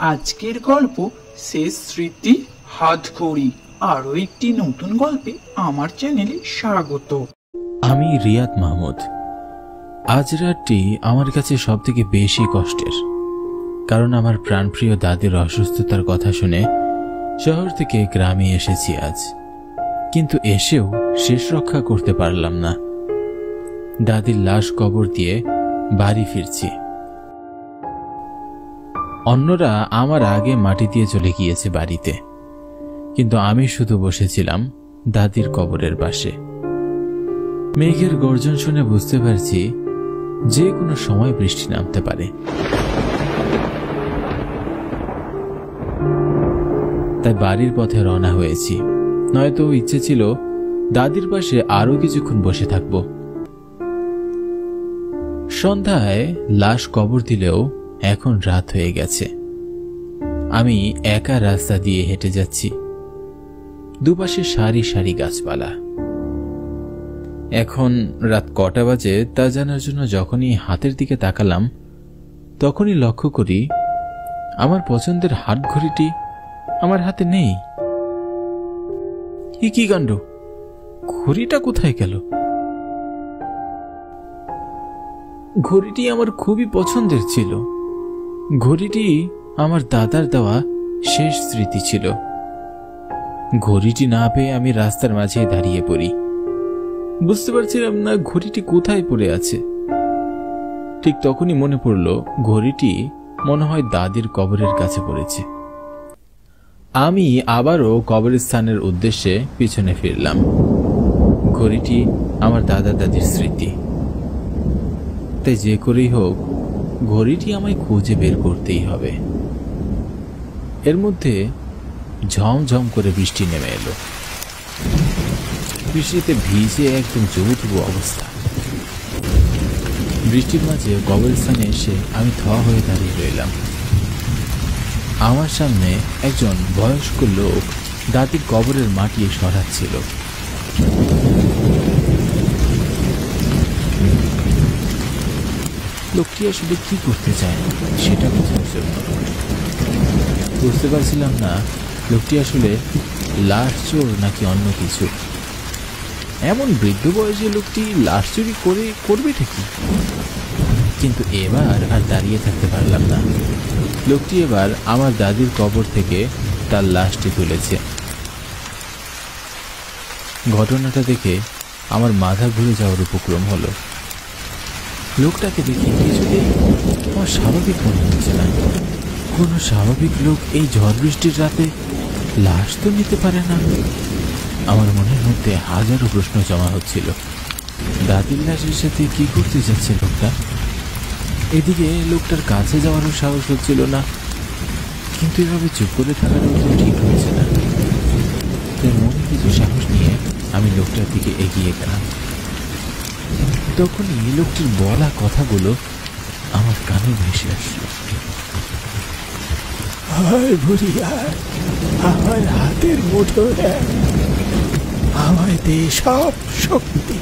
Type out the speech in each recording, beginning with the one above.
আজকের গল্প শেষ স্মৃতি হাতখড়ি। আরো একটি নতুন গল্পে আমার চ্যানেলে স্বাগত। আমি রিয়াদ মাহমুদ। আজ রাতটি আমার কাছে সব থেকে বেশি কষ্টের, কারণ আমার প্রাণপ্রিয় দাদির অসুস্থতার কথা শুনে শহর থেকে গ্রামে এসেছি আজ, কিন্তু এসেও শেষ রক্ষা করতে পারলাম না। দাদির লাশ কবর দিয়ে বাড়ি ফিরছি। অন্যরা আমার আগে মাটি দিয়ে চলে গিয়েছে বাড়িতে, কিন্তু আমি শুধু বসেছিলাম দাদির কবরের পাশে। মেঘের গর্জন শুনে বুঝতে পারছি যে কোনো সময় বৃষ্টি নামতে পারে। তাই বাড়ির পথে রওনা হয়েছি, নয়তো ইচ্ছে ছিল দাদির পাশে আরো কিছুক্ষণ বসে থাকব। সন্ধ্যায় লাশ কবর দিলেও এখন রাত হয়ে গেছে। আমি একা রাস্তা দিয়ে হেঁটে যাচ্ছি, দুপাশে সারি সারি গাছপালা। এখন রাত কটা বাজে তা জানার জন্য যখনই হাতের দিকে তাকালাম, তখনই লক্ষ্য করি আমার পছন্দের হাত ঘড়িটি আমার হাতে নেই। কি কাণ্ড! ঘড়িটা কোথায় গেল? ঘড়িটি আমার খুবই পছন্দের ছিল। ঘড়িটি আমার দাদার দেওয়া শেষ স্মৃতি ছিল। ঘড়িটি না পেয়ে আমি রাস্তার মাঝে দাঁড়িয়ে পড়ি। বুঝতে পারছিলাম না ঘড়িটি কোথায় পড়ে আছে। ঠিক তখনই মনে পড়ল ঘড়িটি মনে হয় দাদির কবরের কাছে পড়েছে। আমি আবারও কবরস্থানের উদ্দেশ্যে পিছনে ফিরলাম। ঘড়িটি আমার দাদা দাদির স্মৃতি, তাই যে করেই হোক ঘড়িটি আমায় খুঁজে বের করতেই হবে। এর মধ্যে ঝমঝম করে বৃষ্টি নেমে এলো। বৃষ্টিতে ভিজে একদম জবুথবু অবস্থা। বৃষ্টির মাঝে কবরস্থানে এসে আমি থ হয়ে দাঁড়িয়ে রইলাম। আমার সামনে একজন বয়স্ক লোক দাদির কবরের মাটি সরাচ্ছিল। লোকটি আসলে কি করতে চায় সেটা বোঝার জন্য। বুঝতে পারছিলাম না লোকটি আসলে লাশ চোর নাকি অন্য কিছু। এমন বৃদ্ধ বয়সে লোকটি লাশ চুরি করবে ঠিকই, কিন্তু এবার আর দাঁড়িয়ে থাকতে পারলাম না। লোকটি এবার আমার দাদির কবর থেকে তার লাশটি তুলেছে। ঘটনাটা দেখে আমার মাথা ঘুরে যাওয়ার উপক্রম হলো। লোকটাকে দেখে কিছুতেই আমার স্বাভাবিক মনে হচ্ছে না। কোনো স্বাভাবিক লোক এই ঝড় বৃষ্টির রাতে লাশ তো নিতে পারে না। আমার মনের মধ্যে হাজারো প্রশ্ন জমা হচ্ছিল। দাদির লাশের সাথে কি করতে যাচ্ছে লোকটা? এদিকে লোকটার কাছে যাওয়ারও সাহস হচ্ছিল না, কিন্তু এভাবে চুপ করে থাকাটাও তো ঠিক হচ্ছে না। তাই মনে কিছু সাহস নিয়ে আমি লোকটার দিকে এগিয়ে গেলাম। তখনই লোকটির বলা কথাগুলো আমার কানে ভেসে আসলো। আমার হাতের মুঠো আমায় দে সব শক্তি,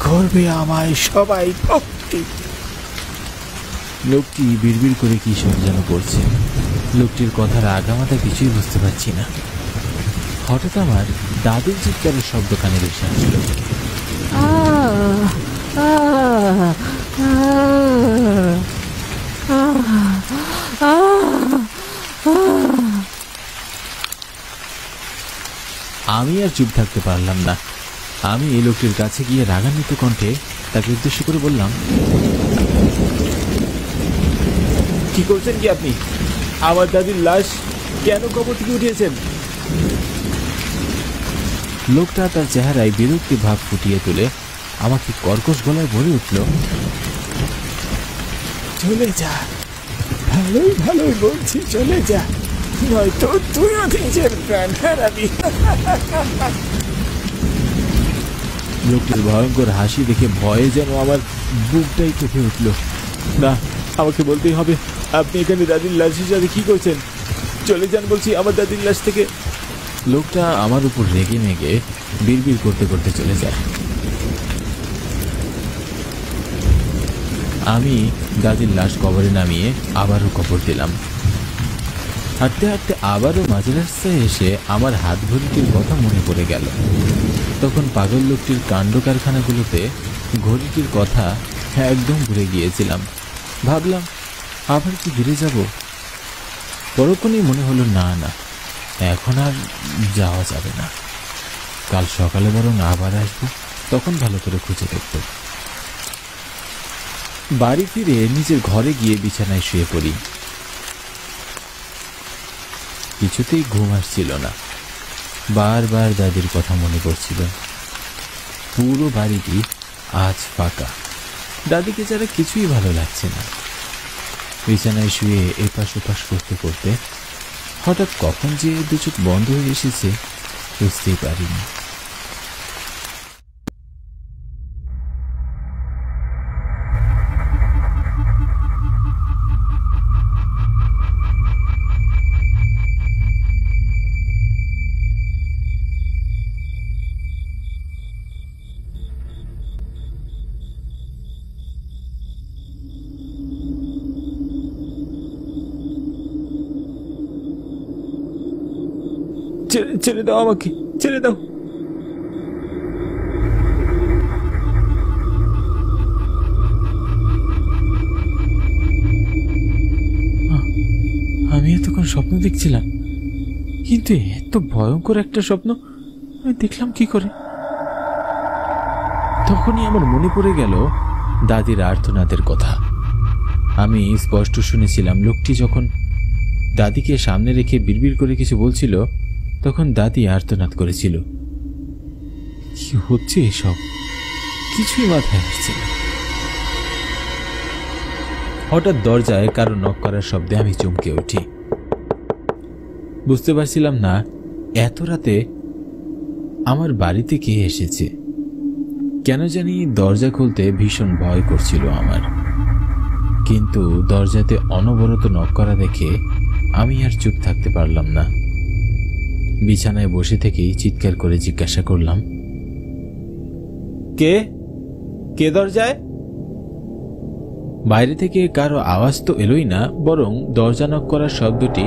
করবে আমায় সবাই ভক্তি। লোকটি বিড়বিড় করে কি সব যেন করছে। লোকটির কথার আগামাথা কিছুই বুঝতে পারছি না। হঠাৎ আমার দাদির চিৎকারের শব্দ কানে ভেসে আসলো। আমি আর চুপ থাকতে পারলাম না। আমি এই লোকটির কাছে গিয়ে রাগান্বিত কণ্ঠে তাকে উদ্দেশ্য করে বললাম, কি করছেন কি আপনি? আমার দাদির লাশ কেন কবর থেকে উঠিয়েছেন? লোকটা তার চেহারায় বিরক্তি ভাব ফুটিয়ে তুলে আমাকে কর্কশ গলায় বলে উঠল, চলে যা, ভালোই বলছি, চলে যা, নয়তো তুইও নিজের প্রাণ হারাবি। লোকটির ভয়ঙ্কর হাসি দেখে ভয়ে যেন আমার বুকটাই কেঁপে উঠল। না, আমাকে বলতেই হবে, আপনি এখানে দাদির লাশের সাথে কি করছেন? চলে যান বলছি আমার দাদির লাশ থেকে। লোকটা আমার উপর রেগে মেগে বিড়বিড় করতে করতে চলে যায়। আমি দাদির লাশ কবরে নামিয়ে আবারও কবর দিলাম। হাঁটতে হাঁটতে আবারও মাঝ রাস্তায় এসে আমার হাত ঘড়িটির কথা মনে পড়ে গেল। তখন পাগল লোকটির কাণ্ড কারখানাগুলোতে ঘড়িটির কথা একদম ভুলে গিয়েছিলাম। ভাবলাম আবার কি ফিরে যাব? পরক্ষণেই মনে হলো না না, এখন আর যাওয়া যাবে না। কাল সকালে বরং আবার আসবো, তখন ভালো করে খুঁজে দেখব। বাড়ি ফিরে নিজের ঘরে গিয়ে বিছানায় শুয়ে পড়ি। কিছুতেই ঘুম আসছিল না, বারবার দাদির কথা মনে পড়ছিল। পুরো বাড়িটি আজ ফাঁকা, দাদিকে ছাড়া কিছুই ভালো লাগছে না। বিছানায় শুয়ে এপাশ ওপাশ করতে করতে হঠাৎ কখন যে দু চোখ বন্ধ হয়ে এসেছে বুঝতেই পারিনি। ছেড়ে দাও আমাকে, ছেড়ে দাও। আমি এতক্ষণ স্বপ্ন দেখছিলাম, কিন্তু এত ভয়ঙ্কর একটা স্বপ্ন আমি দেখলাম কি করে? তখনই আমার মনে পড়ে গেল দাদির আর্তনাদের কথা। আমি স্পষ্ট শুনেছিলাম লোকটি যখন দাদিকে সামনে রেখে বিড়বিড় করে কিছু বলছিল, তখন দাদি আর্তনাদ করেছিল। কি হচ্ছে এসব? কিছুই মাথায় আসছে না। হঠাৎ দরজায় কারো নক করার শব্দে আমি চমকে উঠি। বুঝতে পারছিলাম না এত রাতে আমার বাড়িতে কে এসেছে। কেন জানি দরজা খুলতে ভীষণ ভয় করছিল আমার, কিন্তু দরজাতে অনবরত নক করা দেখে আমি আর চুপ থাকতে পারলাম না। বিছানায় বসে থেকেই চিৎকার করে জিজ্ঞাসা করলাম, কে কে দরজায়? বাইরে থেকে কারো আওয়াজ তো এলোই না, বরং দরজা নক করার শব্দটি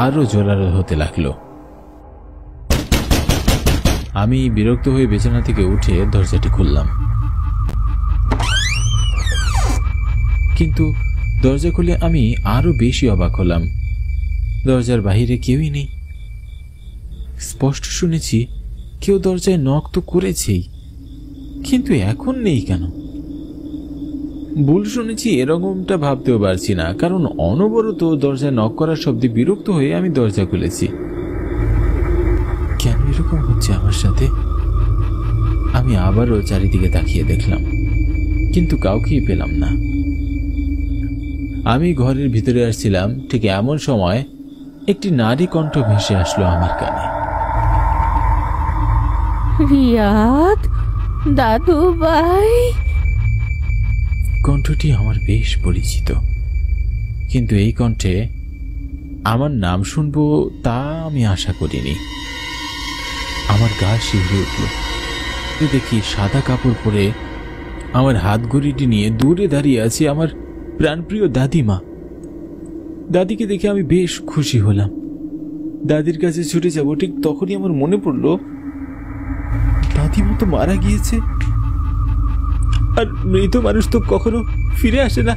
আরো জোরালো হতে লাগলো। আমি বিরক্ত হয়ে বিছানা থেকে উঠে দরজাটি খুললাম, কিন্তু দরজা খুলে আমি আরো বেশি অবাক হলাম। দরজার বাহিরে কেউই নেই। স্পষ্ট শুনেছি কেউ দরজায় নক তো করেছেই, কিন্তু এখন নেই কেন? ভুল শুনেছি এরকমটা ভাবতেও পারছি না, কারণ অনবরত দরজায় নক করার শব্দে বিরক্ত হয়ে আমি দরজা খুলেছি। কেন এরকম হচ্ছে আমার সাথে? আমি আবারও চারিদিকে তাকিয়ে দেখলাম, কিন্তু কাউকেই পেলাম না। আমি ঘরের ভিতরে আসছিলাম, ঠিক এমন সময় একটি নারী কণ্ঠ ভেসে আসলো আমার কানে। রিয়াদ, দাদু ভাই। কণ্ঠটি আমার বেশ পরিচিত, কিন্তু এই কণ্ঠে আমার নাম শুনবো তা আমি আশা করিনি। আমার গা শিউরে উঠল। দেখি সাদা কাপড় পরে আমার হাত ঘড়িটি নিয়ে দূরে দাঁড়িয়ে আছে আমার প্রাণপ্রিয় দাদিমা। দাদিকে দেখে আমি বেশ খুশি হলাম। দাদির কাছে ছুটে যাব, ঠিক তখনই আমার মনে পড়ল দাদিমা তো মারা গিয়েছে, আর মৃত মানুষ তো কখনো ফিরে আসে না।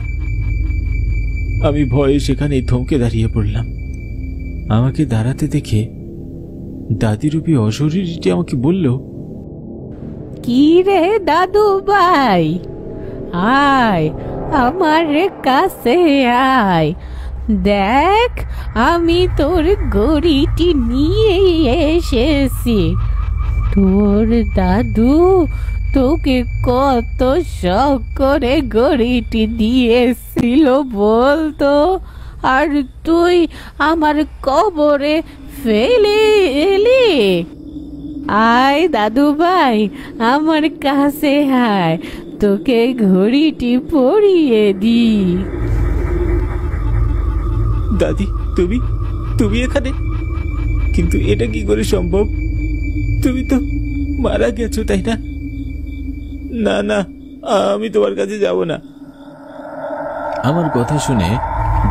আমি ভয়ে সেখানেই থমকে দাঁড়িয়ে পড়লাম। আমাকে দাঁড়াতে দেখে দাদিরূপী অশরীরীটি আমাকে বলল, কি রে দাদু ভাই, আয় আমার কাছে আয়, দেখ আমি তোর ঘড়িটি নিয়ে এসেছি। তোর দাদু তোকে কত শখ করে ঘড়িটি দিয়েছিল বলতো, আর তুই আমার কবরে ফেলে এলি। আয় দাদু ভাই আমার কাছে আয়, তোকে ঘড়িটি পরিয়ে দি। দাদি তুমি তুমি এখানে? কিন্তু এটা কি করে সম্ভব? তুমি তো মারা গেছো, তাই না? না না, আমি তোমার কাছে যাব না। আমার কথা শুনে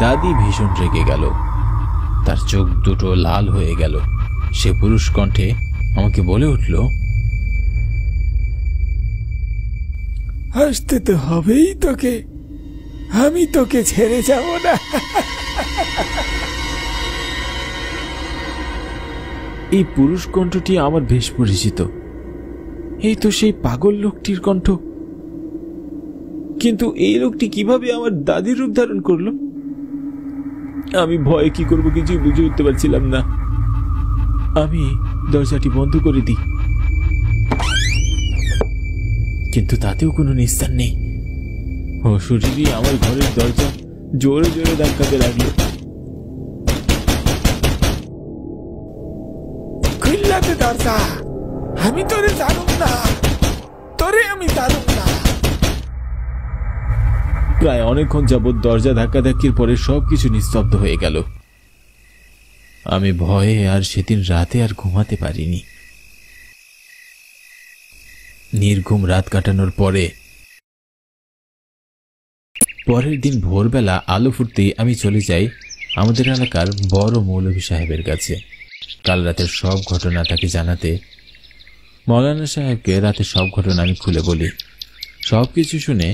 দাদি ভীষণ রেগে গেল। তার চোখ দুটো লাল হয়ে গেল। সে পুরুষ কণ্ঠে আমাকে বলে উঠল, আসতে তো হবেই তোকে, আমি তোকে ছেড়ে যাব না। এই পুরুষ কণ্ঠটি আমার বেশ পরিচিত। এই তো সেই পাগল লোকটির কণ্ঠ। কিন্তু এই লোকটি কিভাবে আমার দাদির রূপ ধারণ করলো? আমি ভয়ে কি করব কিছুই বুঝে উঠতে পারছিলাম না। আমি দরজাটি বন্ধ করে দিই, কিন্তু তাতেও কোনো নিস্তার নেই। অশরীরই আমার ঘরের দরজা জোরে জোরে ধাক্কাতে লাগলো। খুললাতে দরজা, আমি তোরে জানুম না, তোরে আমি জানুম না। প্রায় অনেকক্ষণ যাবৎ দরজা ধাক্কাধাক্কির পরে সবকিছু নিস্তব্ধ হয়ে গেল। আমি ভয়ে আর সেদিন রাতে আর ঘুমাতে পারিনি। নির্ঘুম রাত কাটানোর পরের দিন ভোরবেলা আলো ফুটতেই আমি চলে যাই আমাদের এলাকার বড় মৌলভী সাহেবের কাছে কাল রাতের সব ঘটনা তাকে জানাতে। মৌলানা সাহেবকে রাতের সব ঘটনা আমি খুলে বলি। সবকিছু শুনে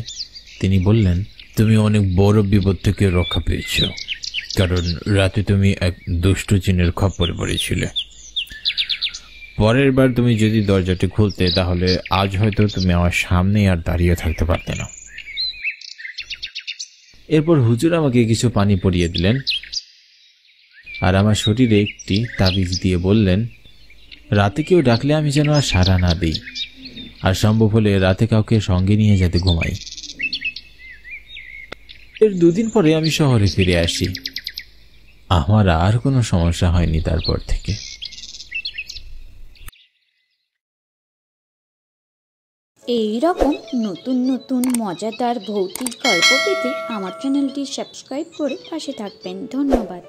তিনি বললেন, তুমি অনেক বড় বিপদ থেকে রক্ষা পেয়েছ, কারণ রাতে তুমি এক দুষ্ট জিনের খপ্পরে পড়েছিলে। পরের বার তুমি যদি দরজাটি খুলতে, তাহলে আজ হয়তো তুমি আমার সামনে আর দাঁড়িয়ে থাকতে পারতে না। এরপর হুজুর আমাকে কিছু পানি পরিয়ে দিলেন আর আমার শরীরে একটি তাবিজ দিয়ে বললেন, রাতে কেউ ডাকলে আমি যেন আর সাড়া না দিই, আর সম্ভব হলে রাতে কাউকে সঙ্গে নিয়ে যাতে ঘুমাই। এর 2 দিন পরে আমি শহরে ফিরে আসি। আমার আর কোনো সমস্যা হয়নি তারপর থেকে। এই রকম নতুন নতুন মজাদার ভৌতিক গল্প পেতে আমার চ্যানেলটি সাবস্ক্রাইব করে পাশে থাকবেন। ধন্যবাদ।